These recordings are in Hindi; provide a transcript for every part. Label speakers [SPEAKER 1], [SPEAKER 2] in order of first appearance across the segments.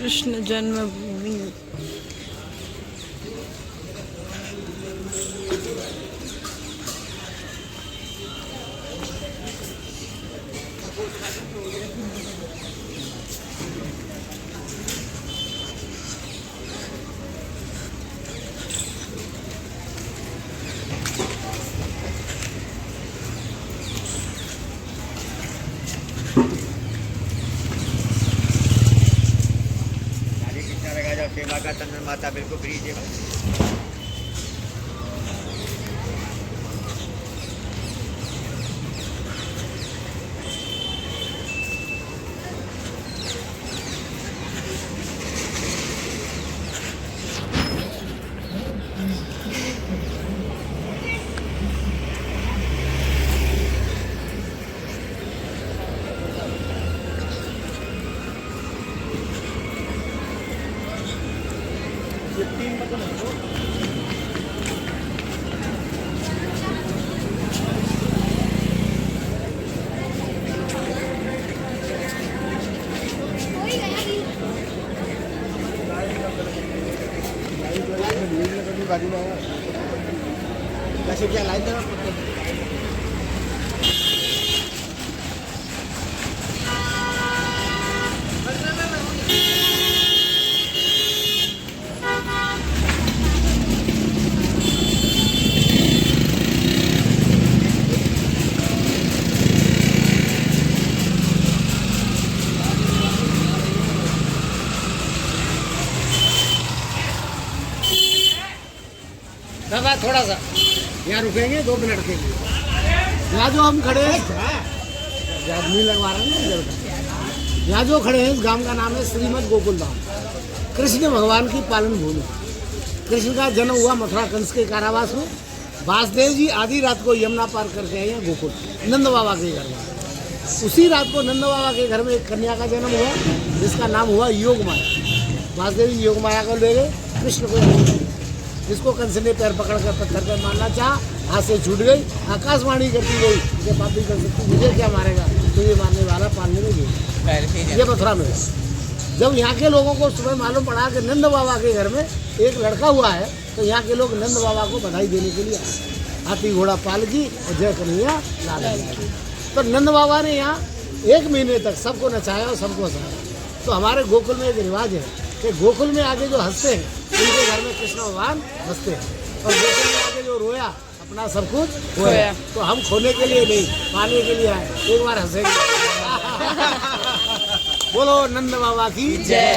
[SPEAKER 1] कृष्ण जन्मभूमि।
[SPEAKER 2] सेवा का चंदन माता बिल्कुल फ्री है। कैसे क्या लाइन देना पड़ता है? दादा थोड़ा सा यहाँ रुकेंगे 2 मिनट के लिए। यहाँ जो हम खड़े हैं आदमी लगवा रहे हैं इधर का। यहाँ जो खड़े हैं इस गांव का नाम है श्रीमद गोकुल धाम, कृष्ण भगवान की पालन भूमि। कृष्ण का जन्म हुआ मथुरा कंस के कारावास में। वासुदेव जी आधी रात को यमुना पार करके आए हैं गोकुल नंद बाबा के घर में। उसी रात को नंद बाबा के घर में एक कन्या का जन्म हुआ जिसका नाम हुआ योग माया। वासुदेव जी योग माया को ले गए, कृष्ण को जिसको कंस ने पैर पकड़कर पत्थर पर मारना चाहा, हाथ से छूट गई। आकाशवाणी करती गई कि पापी कर सकती, मुझे क्या मारेगा, तुझे मारने वाला पालने में गई। ये मथुरा में। जब यहाँ के लोगों को सुबह मालूम पड़ा कि नंद बाबा के घर में एक लड़का हुआ है, तो यहाँ के लोग नंद बाबा को बधाई देने के लिए आए। हाथी घोड़ा पालकी और जय कन्हैया लाल। तो नंद बाबा ने यहाँ 1 महीने तक सबको नचाया और सबको हंसाया। तो हमारे गोकुल में एक रिवाज है कि गोकुल में आगे जो हंसते हैं उनके घर में कृष्ण भगवान हंसते हैं, और गोकुल में आगे जो रोया अपना सब कुछ खोया। तो हम खोने के लिए नहीं, पाने के लिए आए। एक बार हंसेंगे। बोलो नंद बाबा की जय,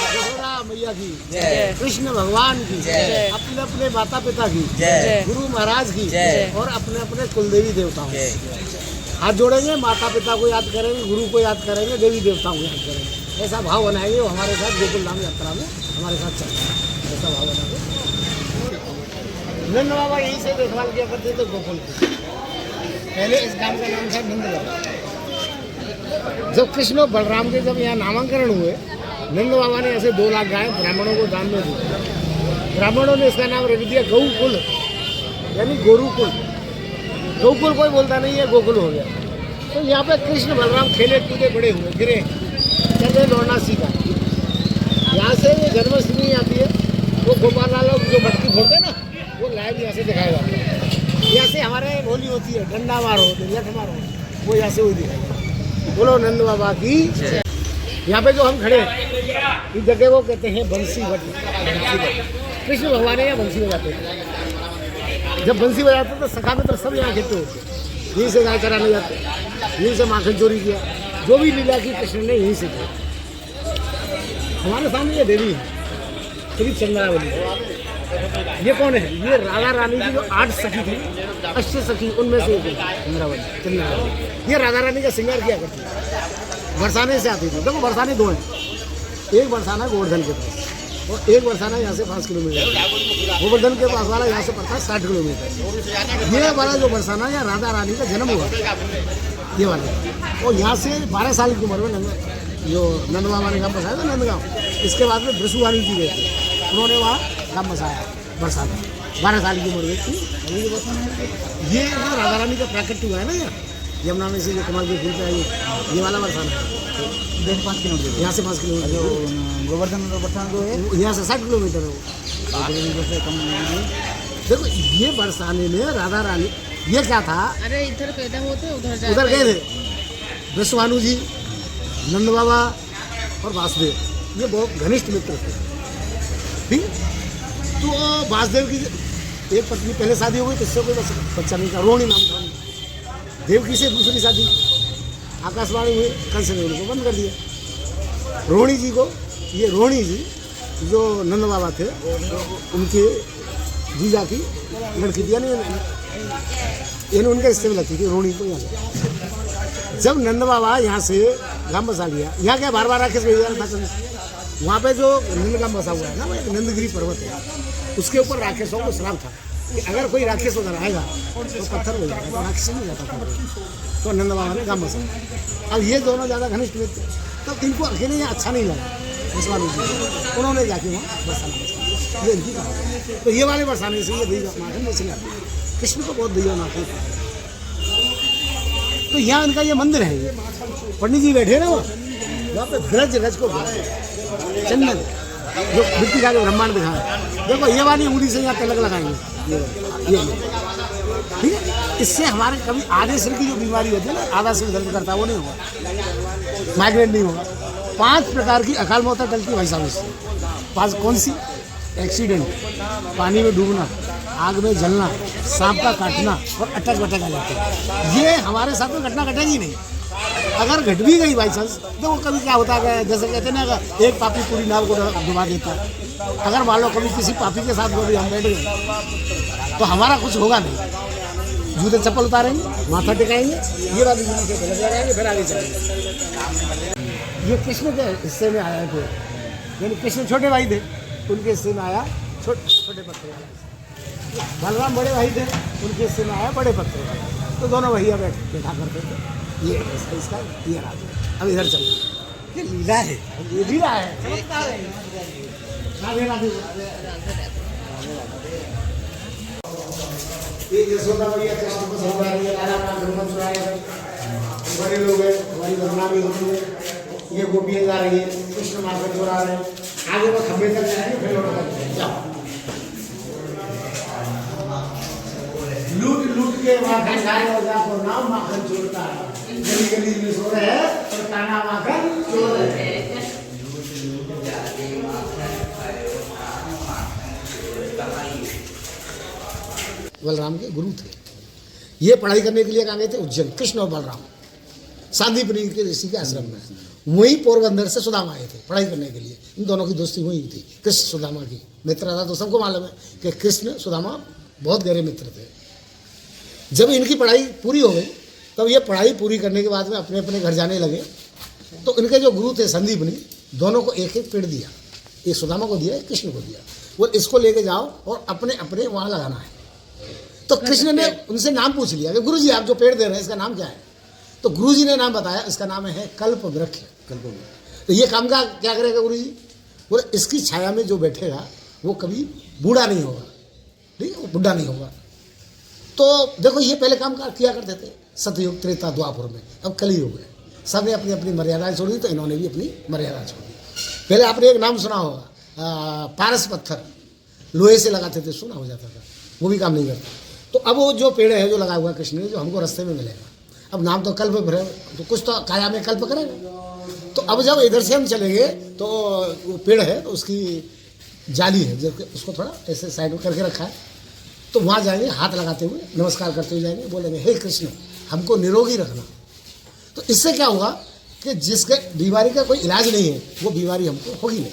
[SPEAKER 2] यशोदा मैया की जय, कृष्ण भगवान की जय, अपने अपने माता पिता की जय, गुरु महाराज की जय, और अपने अपने कुलदेवी देवताओं हाथ जोड़ेंगे। माता पिता को याद करेंगे, गुरु को याद करेंगे, देवी देवताओं को याद करेंगे। ऐसा भाव बनाएंगे। वो हमारे साथ गोकुल धाम यात्रा में हमारे साथ चल रहा है। ऐसा भाव बनाएंगे। नंद बाबा यहीं से देखभाल किया करते थे गोकुल की। पहले इस गांव का नाम था नंद बाबा। जब कृष्ण और बलराम के जब यहाँ नामांकन हुए, नंद बाबा ने ऐसे 2 लाख गाय ब्राह्मणों को दान में दी। ब्राह्मणों ने इसका नाम रख दिया गौकुल, यानी गोरुकुल। गौकुल कोई बोलता नहीं है, गोकुल हो गया। तो यहाँ पे कृष्ण बलराम खेले कूदे बड़े हुए, गिरे, चले दौड़ना सीखा। यहाँ से ये जन्माष्टमी आती है, वो गोपाल लाल जो मटकी फोड़ते हैं ना, वो लाइव यहाँ से दिखाया जाता है। यहाँ से हमारे होली होती है, डंडा मारो, लठ मारो, वो यहाँ से वही दिखाई। बोलो नंद बाबा की। यहाँ पे जो हम खड़े हैं इस जगह को कहते हैं बंसी बट। कृष्ण भगवान यहाँ बंसी बजाते थे। जब बंसी बजाते तो सखा मित्र सब यहाँ खेते होते, यहीं से गाय चराने जाते, यहीं से माखन चोरी किया। जो भी लीला की कृष्ण ने यहीं से किया। हमारे सामने ये देवी है श्री चंद्रावली। ये कौन है? ये राधा रानी की जो 8 सखी थी, 8 सखी, उनमें से एक चंद्रावली। ये राधा रानी का श्रृंगार किया करती है। बरसाने से आती थी। देखो बरसाने 2 हैं, एक बरसाना गोवर्धन के पास और एक बरसाना यहाँ से 5 किलोमीटर। गोवर्धन के पास वाला यहाँ से पड़ता है 60 किलोमीटर। ये वाला जो बरसाना या राधा रानी का जन्म हुआ, ये वाला। और यहाँ से 12 साल की उम्र में जो नंद बाबा ने गाँव बसाया था, नंदगांव। इसके बाद में ब्रसुवानी जी गए थे, उन्होंने वहाँ गाँव बसाया बरसात। 12 साल की उम्र में थी। ये जो राधा रानी का प्राकट्य हुआ है ना, यहाँ यमुना में से जो कमल के फूल पे आई ये वाला बरसाना है।
[SPEAKER 1] 5 किलोमीटर
[SPEAKER 2] यहाँ से 5 किलोमीटर
[SPEAKER 1] जो गोवर्धन बरसाना जो है
[SPEAKER 2] यहाँ से 60 किलोमीटर है वो।
[SPEAKER 1] 7 किलोमीटर से कम नहीं।
[SPEAKER 2] देखो ये बरसाने में राधा रानी ये क्या था,
[SPEAKER 3] अरे इधर पैदा होते
[SPEAKER 2] उधर गए थे विश्वानु जी, नंद बाबा और वासुदेव, ये बहुत घनिष्ठ मित्र थे। ठीक है? तो वासुदेव की एक पत्नी पहले शादी हो गई, तो इससे कोई बच्चा नहीं था, रोहिणी नाम था उनका। देवकी से दूसरी शादी आकाशवाणी हुई, कंस ने उनको बंद कर दिया। रोहिणी जी को, ये रोहिणी जी जो नंद बाबा थे उनके जीजा की लड़की थी, यानी उनके हिस्से में लगती थी रोहिणी को। यहाँ जब नंद बाबा यहाँ से गांव बसा लिया, यहाँ क्या बार बार राकेश भेजा था कंस, वहाँ पे जो नंदगाम बसा हुआ है ना, वो एक नंदगिरी पर्वत है, उसके ऊपर राक्षसों को श्राप था कि अगर कोई राक्षस उधर आएगा तो पत्थर हो जाएगा, तो राक्षस नहीं जाता था। तो नंद बाबा ने गांव बसा। अब ये दोनों ज़्यादा घनिष्ठ मित्र, तब इनको अकेले यहाँ अच्छा नहीं लगा विश्वानु जी, उन्होंने जाके वहाँ बरसाना बसा, ये इनकी कहानी। तो ये वाले बरसाने से ये दही माखन में चले आते हैं। कृष्ण को बहुत दही माखन। तो यहाँ इनका ये मंदिर है, ये पंडित जी बैठे ना वहाँ पे ब्रज रज को चंदन जो मिट्टी का जो ब्रह्मांड दिखा है, देखो ये वाली उंगली से यहाँ तिलक लगाएंगे, ये ठीक है। इससे हमारे कभी आधे सिर की जो बीमारी होती है ना, आधा सिर दर्द करता है, वो नहीं होगा, माइग्रेन नहीं होगा। 5 प्रकार की अकाल मौत टलती है भाई साहब इससे। 5 कौन सी? एक्सीडेंट, पानी में डूबना, आग में जलना, सांप का काटना और अटक वटक आ जाते हैं। ये हमारे साथ में घटना घटेगी नहीं। अगर घट भी गई बाई चांस तो वो कभी क्या होता है, जैसे कहते हैं ना, एक पापी पूरी नाव को डुबा देता है। अगर मान लो कभी किसी पापी के साथ कभी हम बैठ गए तो हमारा कुछ होगा नहीं। जूते चप्पल उतारेंगे, माथा टिकाएंगे, ये वाली जूती से गलत लगाएंगे, फिर आगे चलेंगे। ये कृष्ण के हिस्से में आया है, यानी कृष्ण छोटे भाई थे, उनके हिस्से में आया छोटे पत्थर वाला। बलराम बड़े भाई थे, उनके हिस्से में आया बड़े पत्थर वाला। तो दोनों भैया बैठा करते थे। ये इसका ये राज है। अब इधर चलिए, ये लीला है, ये लीला है, चमत्कार है। राधे राधे। ये यशोदा मैया कृष्ण को समझा रही है, राधा का धर्म चुरा रहे हैं, बड़े लोग हैं, हमारी बदनामी होती है। ये गोपियाँ जा रही है, कृष्ण मार्केट चुरा रहे हैं, आगे वो खंबे तक जाएंगे, फिर लौट कर जाओ। लूट लूट के माखन खाए और जाको नाम माखन चोरता है। गली गली में सो रहे हैं और काना माखन चोर रहे हैं। बलराम के गुरु थे, ये पढ़ाई करने के लिए कहाँ गए थे? उज्जैन। कृष्ण और बलराम सांदीपनि के ऋषि के आश्रम में, वहीं पोरबंदर से सुदामा आए थे पढ़ाई करने के लिए। इन दोनों की दोस्ती हुई थी, कृष्ण सुदामा की मित्रता तो सबको मालूम है कि कृष्ण सुदामा बहुत गहरे मित्र थे। जब इनकी पढ़ाई पूरी हो गई, तब ये पढ़ाई पूरी करने के बाद में अपने अपने घर जाने लगे। तो इनके जो गुरु थे संदीपनी, दोनों को एक एक पेड़ दिया, एक सुदामा को दिया, एक कृष्ण को दिया। वो इसको लेके जाओ और अपने अपने वहाँ लगाना है। तो कृष्ण ने उनसे नाम पूछ लिया कि गुरु जी आप जो पेड़ दे रहे हैं इसका नाम क्या है? तो गुरु जी ने नाम बताया, इसका नाम है कल्प वृक्ष। तो ये काम का क्या करेगा गुरु जी? बोले इसकी छाया में जो बैठेगा वो कभी बूढ़ा नहीं होगा, ठीक है, वो बुढ़ा नहीं होगा। तो देखो ये पहले काम किया करते थे सतयुग त्रेता द्वापर में, अब कलयुग है, सब ने अपनी अपनी मर्यादाएं छोड़ दी, तो इन्होंने भी अपनी मर्यादा छोड़ दी। पहले आपने एक नाम सुना होगा, पारस पत्थर लोहे से लगाते थे, सुना हो जाता था, वो भी काम नहीं करता। तो अब वो जो पेड़ है जो लगा हुआ कृष्ण ने, जो हमको रास्ते में मिलेगा, अब नाम तो कल्प है, तो कुछ तो काया में कल्प करेगा। तो अब जब इधर से हम चलेंगे तो वो पेड़ है, तो उसकी जाली है, जब उसको थोड़ा ऐसे साइड में करके रखा है, तो वहाँ जाएंगे, हाथ लगाते हुए नमस्कार करते हुए जाएंगे, बोलेंगे हे कृष्ण हमको निरोगी रखना। तो इससे क्या होगा कि जिसके बीमारी का कोई इलाज नहीं है, वो बीमारी हमको होगी नहीं।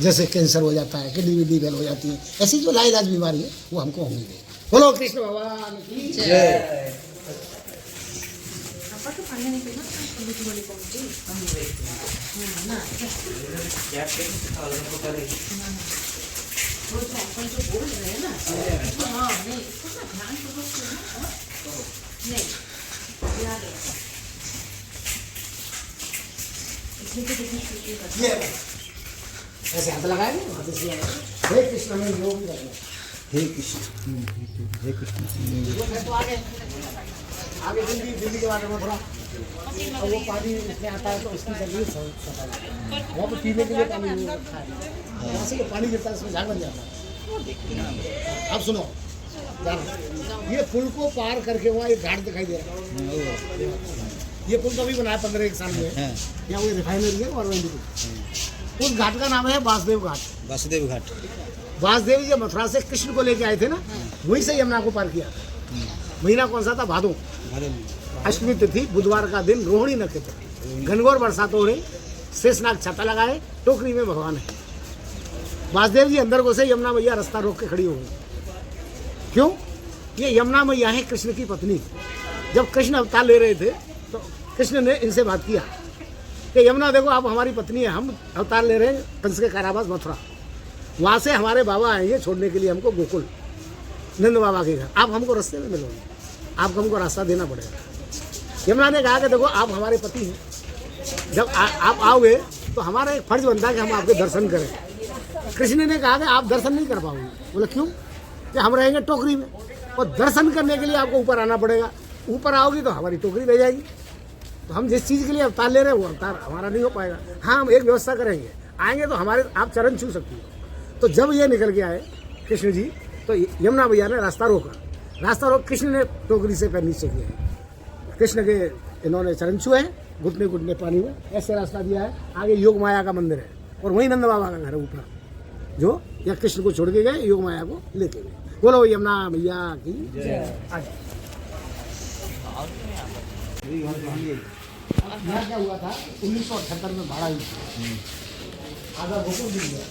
[SPEAKER 2] जैसे कैंसर हो जाता है, किडनी फेल हो जाती है, ऐसी जो लाइलाज बीमारी है वो हमको होगी नहीं। बोलो कृष्ण भगवान की जय। ऐसे हाथ लगाएंगे, हे कृष्ण में योग करना,
[SPEAKER 1] हे कृष्ण, हे कृष्ण।
[SPEAKER 2] आगे दिल्ली, दिल्ली के बाद मथुरा, और वो पानी इसमें आता है तो उसकी जरूरत सफाई, वहाँ पर पीने के लिए पानी रखा है, यहाँ से पानी गिरता है इसमें झाग बन जाता है। अब सुनो जानो, ये पुल को पार करके वहाँ एक घाट दिखाई दे रहा है, ये पुल तो अभी बनाया 15 साल में, यहाँ वो रिफाइनरी है और उस घाट का नाम है वासुदेव घाट।
[SPEAKER 1] वासुदेव घाट।
[SPEAKER 2] वासुदेव जी मथुरा से कृष्ण को लेके आए थे ना, वहीं से यमुना को पार किया। महीना कौन सा था? भादो, अष्टमी तिथि, बुधवार का दिन, रोहिणी नक्षत्र, घनघोर बरसात हो रही, शेषनाग छाता लगाए, टोकरी में भगवान है। वासुदेव जी अंदर को से यमुना मैया रास्ता रोक के खड़ी हो गई। क्यों? ये यमुना मैया है कृष्ण की पत्नी। जब कृष्ण अवतार ले रहे थे तो कृष्ण ने इनसे बात किया कि यमुना देखो, आप हमारी पत्नी है, हम अवतार ले रहे हैं कंस के कारावास मथुरा, वहाँ से हमारे बाबा आएंगे छोड़ने के लिए हमको गोकुल नंद बाबा के घर, आप हमको रास्ते में मिलोगे, आपको हमको रास्ता देना पड़ेगा। यमुना ने कहा कि देखो, आप हमारे पति हैं, जब आप आओगे तो हमारा एक फर्ज बनता है कि हम आपके दर्शन करें। कृष्ण ने कहा कि आप दर्शन नहीं कर पाओगे। बोले क्यों? कि हम रहेंगे टोकरी में, और दर्शन करने के लिए आपको ऊपर आना पड़ेगा, ऊपर आओगी तो हमारी टोकरी रह जाएगी, तो हम जिस चीज़ के लिए अवतार ले रहे हैं वो अवतार हमारा नहीं हो पाएगा। हाँ, हम एक व्यवस्था करेंगे, आएंगे तो हमारे आप चरण छू सकती हो। तो जब ये निकल के आए कृष्ण जी, तो यमुना भैया ने रास्ता रोका, रास्ता रोक कृष्ण ने टोकरी से पैर नीचे किया है, कृष्ण के इन्होंने चरण छुए, घुटने घुटने पानी में, ऐसे रास्ता दिया है। आगे योग माया का मंदिर है और वहीं नंद बाबा का घर है ऊपर, जो या कृष्ण को छोड़ के गए, योग माया को लेके गए। बोलो यमुना मैया की जय। यहाँ क्या हुआ था? 1978 में भाड़ा हुई, आधा गोकुल मिल गया,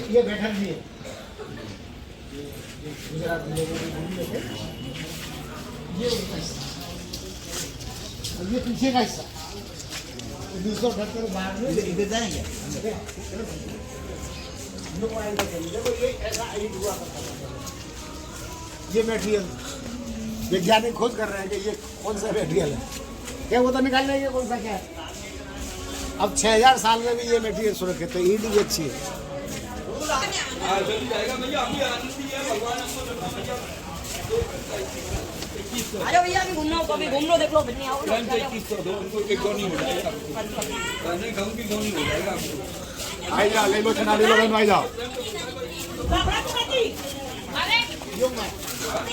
[SPEAKER 2] ये बैठक भी है गुजरात में, ये उनका हिस्सा, ये पीछे का हिस्सा 1978 बाद में इधर जाएंगे। देखो ये ऐसा ईंट हुआ करता था, ये मटेरियल वैज्ञानिक खोज कर रहे हैं कि ये कौन सा मटेरियल है, क्या वो तो निकाल लेंगे कौन सा क्या है। अब 6000 साल में भी ये मटेरियल सुरक्षित है, ईंट भी अच्छी है।
[SPEAKER 3] अरे भैया अभी घूमना हो, कभी घूम लो, देख लो, फिर नहीं आओ।
[SPEAKER 2] आई जा, ले लो चना, ले लो बहन, आई जाओ।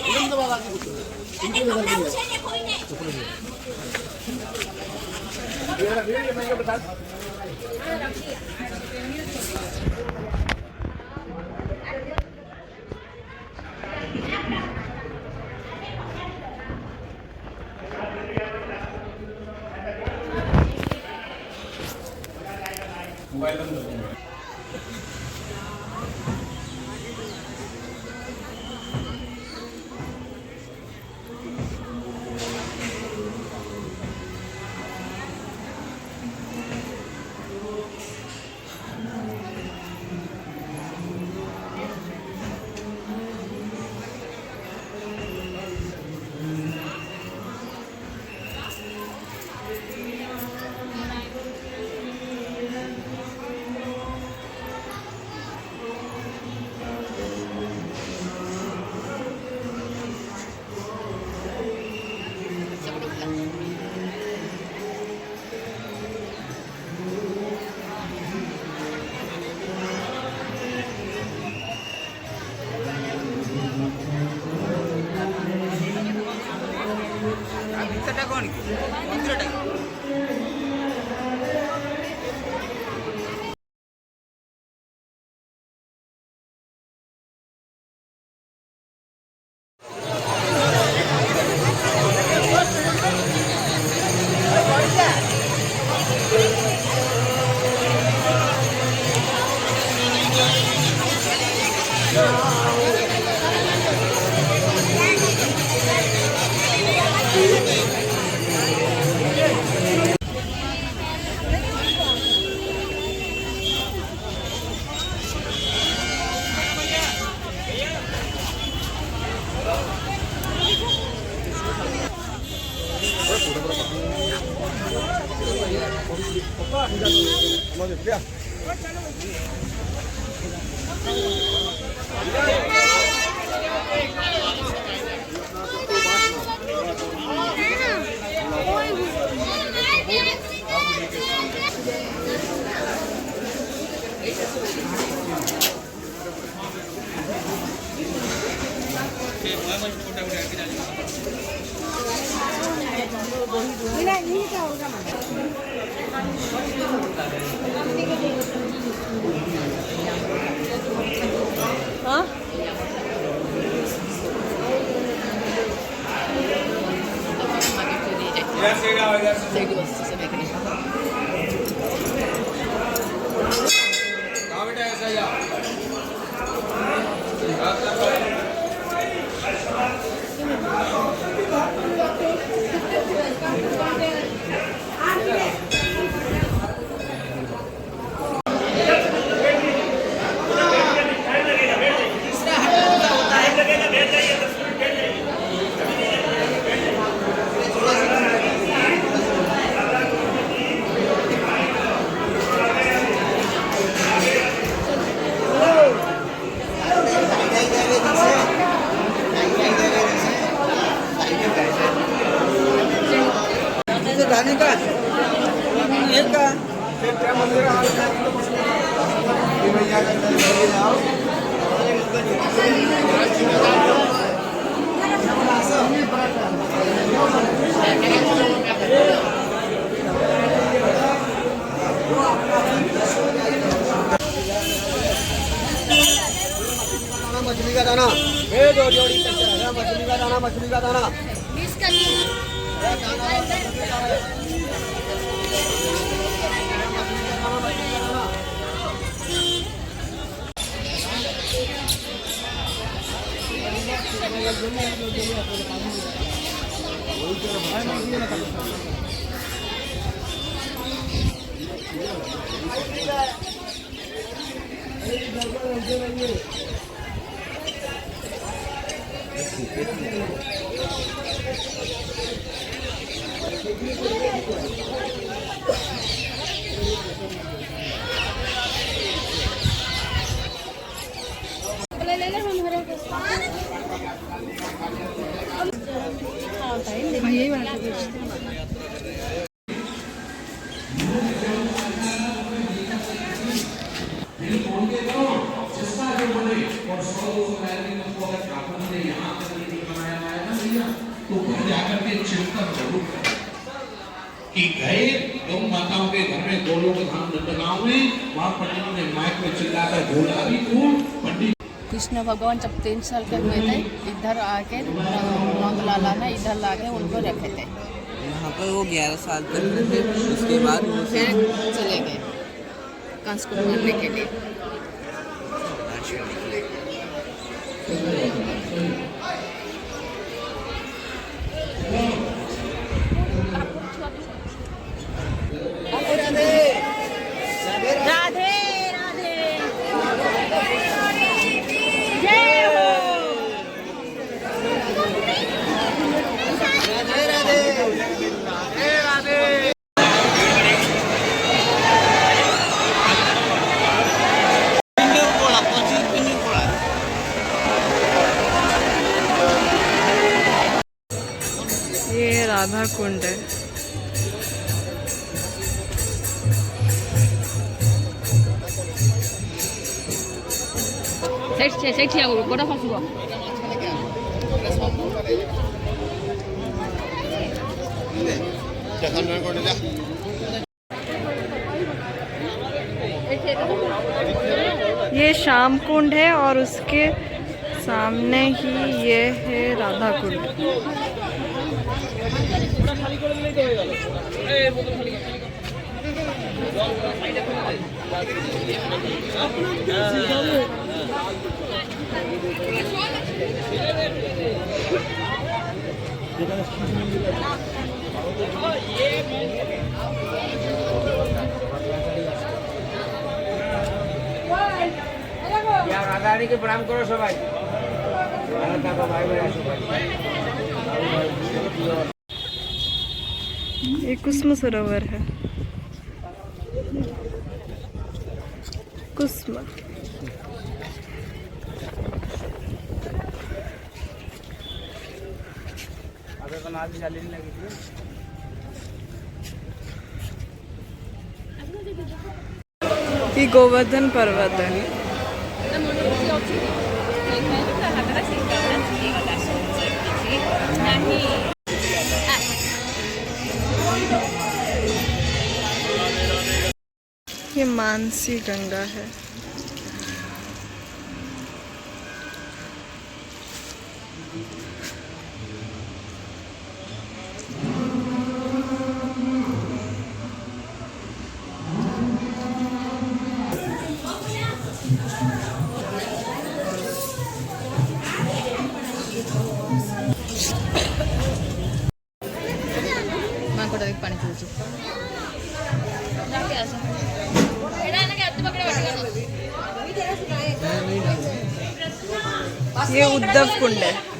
[SPEAKER 2] नंद बाबा की कुछ इनके नजर में ये मैं बता
[SPEAKER 1] मछली का दाना दो जोड़ी मछली का दाना मछली का दाना
[SPEAKER 4] कि गए गौ माताओं के घर में गोलों के धाम नंदगांव में वहाँ पंडित ने माइक में चिल्लाकर बोला भी खूब पंडित
[SPEAKER 5] कृष्ण भगवान जब 3 साल के हुए थे इधर आके नंदलाला ने इधर लाके उनको रखे थे।
[SPEAKER 6] यहाँ पर वो 11 साल तक थे, उसके बाद वो
[SPEAKER 5] फिर चले गए कंस को मारने के लिए।
[SPEAKER 3] राधे राधे जय हो
[SPEAKER 7] ये राधा कुंड है।
[SPEAKER 3] 섹시하고 뭐라 하는 거?
[SPEAKER 7] ये श्याम कुंड है और उसके सामने ही ये है राधा कुंड।
[SPEAKER 2] राधारानी के प्रणाम करो सबाई।
[SPEAKER 7] ये कुसुम सरोवर है। कुसुम
[SPEAKER 1] अगर तो नाली जाली नहीं लगी थी।
[SPEAKER 7] ये गोवर्धन पर्वत है। ये मानसी गंगा है।
[SPEAKER 5] पानी पीछे
[SPEAKER 7] ये उद्धव कुंड है।